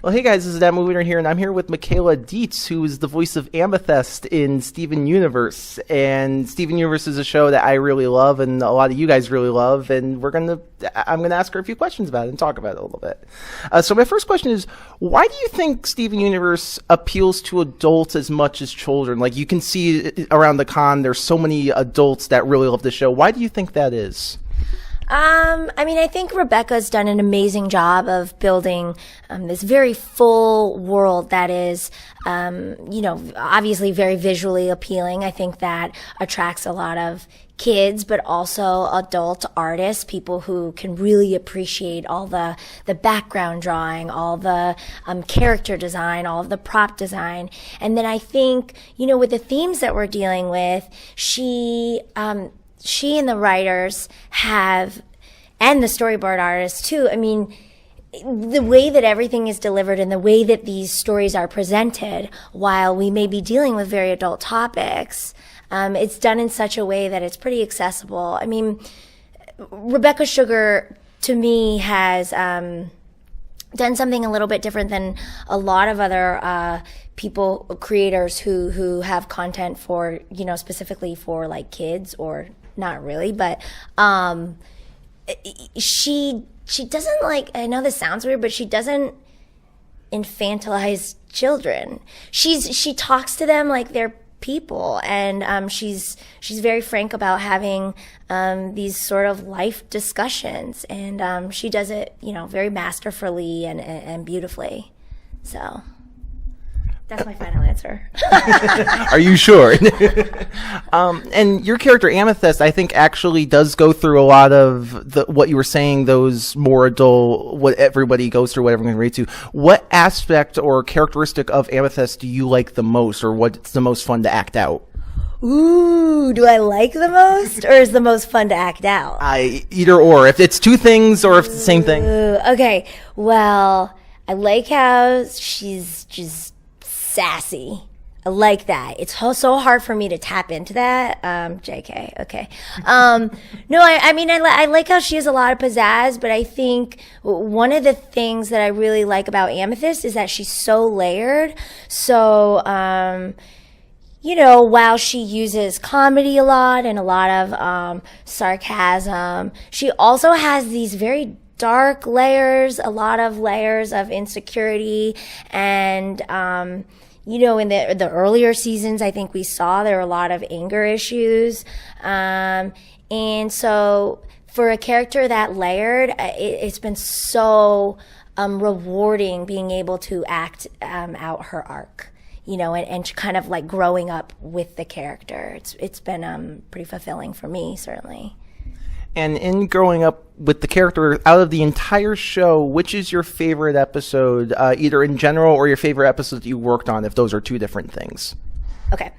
Well, hey guys, this is that movie here, and I'm here with Michaela Dietz, who is the voice of Amethyst in Steven Universe. And Steven Universe is a show that I really love, and a lot of you guys really love. And I'm gonna ask her a few questions about it and talk about it a little bit. So my first question is, why do you think Steven Universe appeals to adults as much as children? Like, you can see around the con, there's so many adults that really love the show. Why do you think that is? I think Rebecca's done an amazing job of building this very full world that is, obviously very visually appealing. I think that attracts a lot of kids, but also adult artists, people who can really appreciate all the background drawing, all the character design, all of the prop design. And then I think, with the themes that we're dealing with, she and the writers and the storyboard artists too, the way that everything is delivered and the way that these stories are presented, while we may be dealing with very adult topics, it's done in such a way that it's pretty accessible. Rebecca Sugar, to me, has done something a little bit different than a lot of other creators who have content for, specifically for like kids, or not really, but she doesn't, like, I know this sounds weird, but she doesn't infantilize children. She talks to them like they're people, and she's very frank about having these sort of life discussions, and she does it, very masterfully and beautifully. So that's my final answer. Are you sure? And your character Amethyst, I think, actually does go through a lot of what you were saying, those more adult, what everybody goes through, what everyone can relate to. What aspect or characteristic of Amethyst do you like the most, or what's the most fun to act out? Ooh, do I like the most, or is the most fun to act out? Either or. If it's two things, or if it's the same thing. Okay, well, I like how she's just sassy. I like that. It's so hard for me to tap into that. JK, okay. No, I like how she has a lot of pizzazz, but I think one of the things that I really like about Amethyst is that she's so layered. So, while she uses comedy a lot and a lot of sarcasm, she also has these very dark layers, a lot of layers of insecurity, and in the earlier seasons, I think we saw there were a lot of anger issues, and so for a character that layered, it's been so rewarding being able to act out her arc, and kind of like growing up with the character. It's been pretty fulfilling for me, certainly. And in growing up with the character, out of the entire show, which is your favorite episode, either in general or your favorite episode that you worked on, if those are two different things? Okay.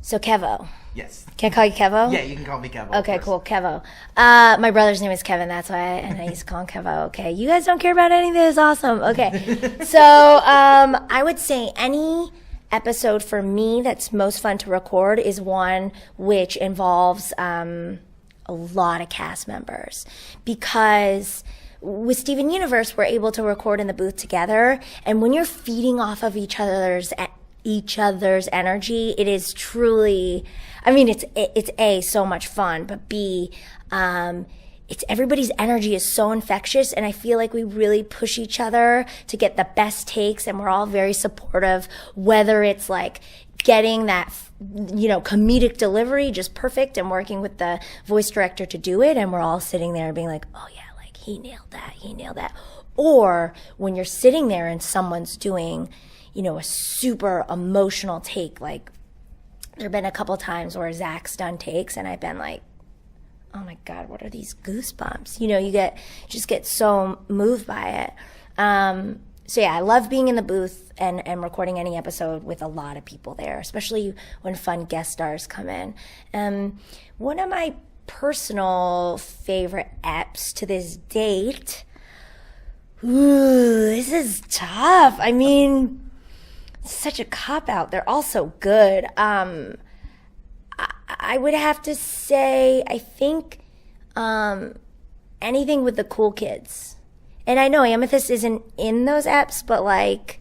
So Kevo. Yes. Can I call you Kevo? Yeah, you can call me Kevo. Okay, cool. Kevo. My brother's name is Kevin. That's why I used to call him Kevo. Okay. You guys don't care about any of this? Awesome. Okay. So I would say any episode for me that's most fun to record is one which involves a lot of cast members, because with Steven Universe, we're able to record in the booth together, and when you're feeding off of each other's energy, it is truly, it's A, so much fun, but B, it's everybody's energy is so infectious, and I feel like we really push each other to get the best takes, and we're all very supportive, whether it's like getting that comedic delivery just perfect and working with the voice director to do it, and we're all sitting there being like, oh yeah, like he nailed that. Or when you're sitting there and someone's doing, a super emotional take, like there've been a couple times where Zach's done takes and I've been like, oh my God, what are these goosebumps? You just get so moved by it. So yeah, I love being in the booth and recording any episode with a lot of people there, especially when fun guest stars come in. One of my personal favorite eps to this date, this is tough. It's such a cop-out. They're all so good. I would have to say, I think anything with the cool kids. and I know Amethyst isn't in those eps, but like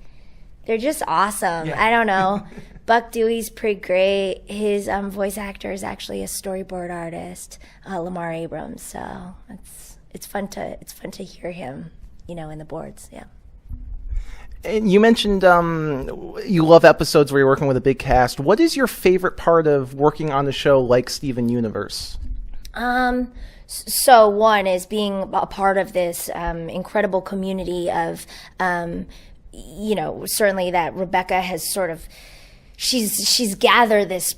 they're just awesome. Yeah. I don't know. Buck Dewey's pretty great. His voice actor is actually a storyboard artist, Lamar Abrams. So it's fun to hear him, in the boards. Yeah. And you mentioned you love episodes where you're working with a big cast. What is your favorite part of working on a show like Steven Universe? So one is being a part of this incredible community of, certainly that Rebecca has sort of, she's gathered this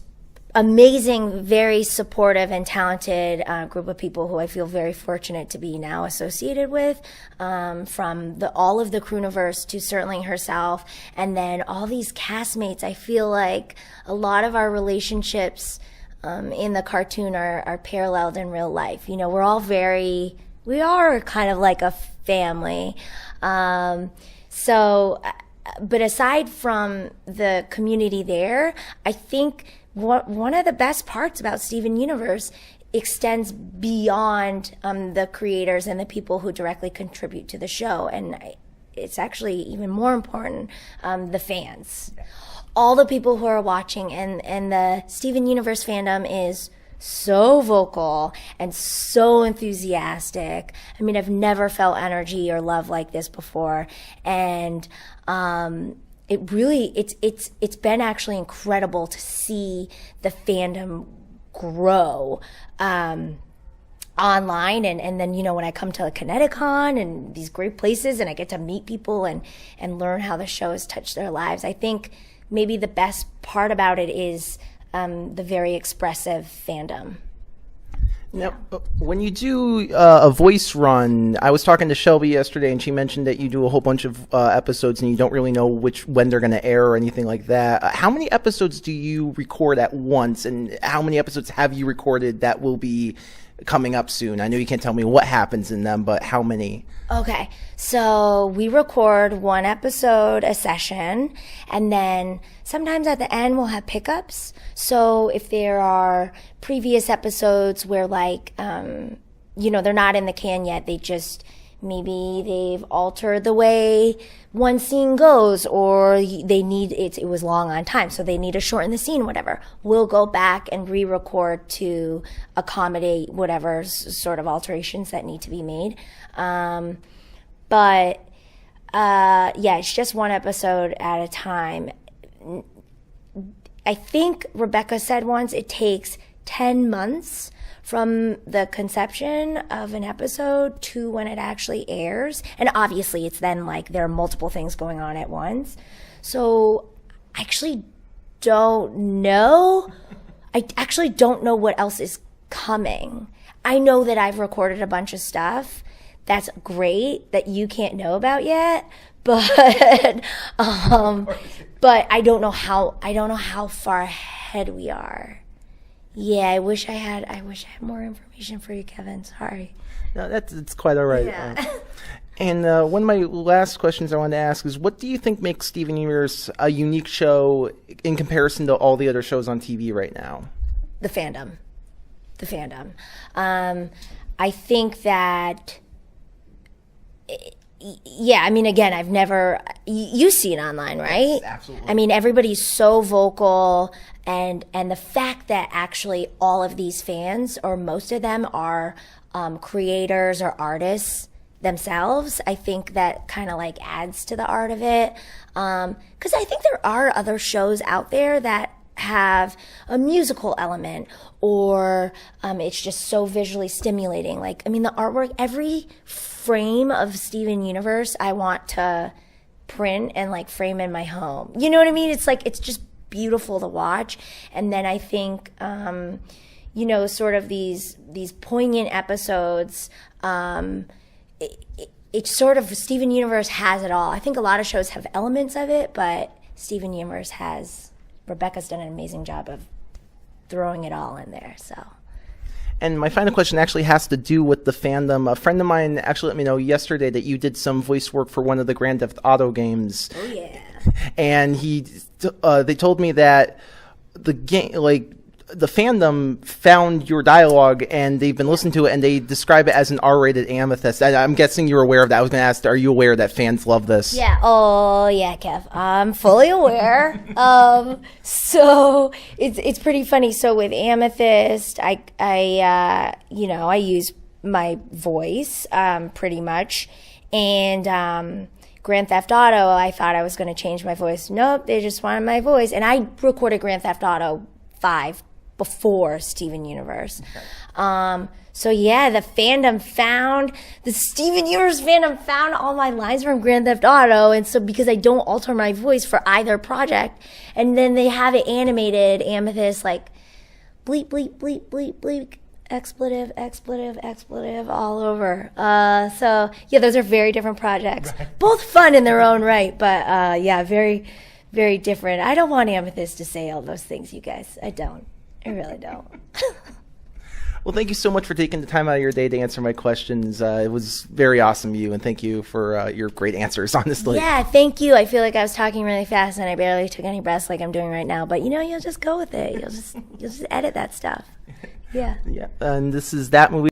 amazing, very supportive and talented group of people who I feel very fortunate to be now associated with, from all of the Crewniverse to certainly herself, and then all these castmates. I feel like a lot of our relationships in the cartoon are paralleled in real life. We're all we are kind of like a family. But aside from the community there, I think one of the best parts about Steven Universe extends beyond the creators and the people who directly contribute to the show. And it's actually even more important, the fans. All the people who are watching, and the Steven Universe fandom is so vocal and so enthusiastic. I mean, I've never felt energy or love like this before. And it really, it's been actually incredible to see the fandom grow online, and then when I come to Kineticon and these great places and I get to meet people and learn how the show has touched their lives, I think maybe the best part about it is the very expressive fandom. Now, when you do a voice run, I was talking to Shelby yesterday, and she mentioned that you do a whole bunch of episodes, and you don't really know when they're going to air or anything like that. How many episodes do you record at once, and how many episodes have you recorded that will be coming up soon? I know you can't tell me what happens in them, but how many? Okay, so we record one episode a session, and then sometimes at the end we'll have pickups. So if there are previous episodes where they're not in the can yet, maybe they've altered the way one scene goes, or they need it was long on time, so they need to shorten the scene, whatever. We'll go back and re-record to accommodate whatever sort of alterations that need to be made. It's just one episode at a time. I think Rebecca said once it takes 10 months from the conception of an episode to when it actually airs. And obviously it's then there are multiple things going on at once. So I actually don't know. I actually don't know what else is coming. I know that I've recorded a bunch of stuff that's great that you can't know about yet, but I don't know how far ahead we are. Yeah, I wish I had more information for you, Kevin. Sorry. No, it's quite all right. Yeah. And one of my last questions I wanted to ask is, what do you think makes Steven Universe a unique show in comparison to all the other shows on TV right now? The fandom. I think that, again, I've never, you see it online, right? Yes, absolutely. I mean, everybody's so vocal, and the fact that actually all of these fans, or most of them, are creators or artists themselves, I think that kind of adds to the art of it. Because I think there are other shows out there that have a musical element, or it's just so visually stimulating. The artwork, every frame of Steven Universe I want to print and frame in my home. You know what I mean? It's just beautiful to watch. And then I think sort of these poignant episodes, it's sort of, Steven Universe has it all. I think a lot of shows have elements of it, but Steven Universe Rebecca's done an amazing job of throwing it all in there, so. And my final question actually has to do with the fandom. A friend of mine actually let me know yesterday that you did some voice work for one of the Grand Theft Auto games. Oh, yeah. And they told me that the game, the fandom found your dialogue and they've been listening to it and they describe it as an R-rated Amethyst. I'm guessing you're aware of that. I was going to ask, are you aware that fans love this? Yeah. Oh, yeah, Kev. I'm fully aware. So it's pretty funny. So with Amethyst, I use my voice, pretty much. And, Grand Theft Auto, I thought I was going to change my voice. Nope, they just wanted my voice. And I recorded Grand Theft Auto 5 before Steven Universe. Okay. So yeah, the Steven Universe fandom found all my lines from Grand Theft Auto. And so because I don't alter my voice for either project, and then they have it animated, Amethyst, like bleep, bleep, bleep, bleep, bleep, expletive, expletive, expletive, all over. So yeah, those are very different projects. Right. Both fun in their own right, but yeah, very, very different. I don't want Amethyst to say all those things, you guys. I don't. I really don't. Well, thank you so much for taking the time out of your day to answer my questions. It was very awesome, and thank you for your great answers, honestly. Yeah, thank you. I feel like I was talking really fast and I barely took any breaths like I'm doing right now, but you'll just go with it. You'll just edit that stuff. Yeah. Yeah. And this is That Movie.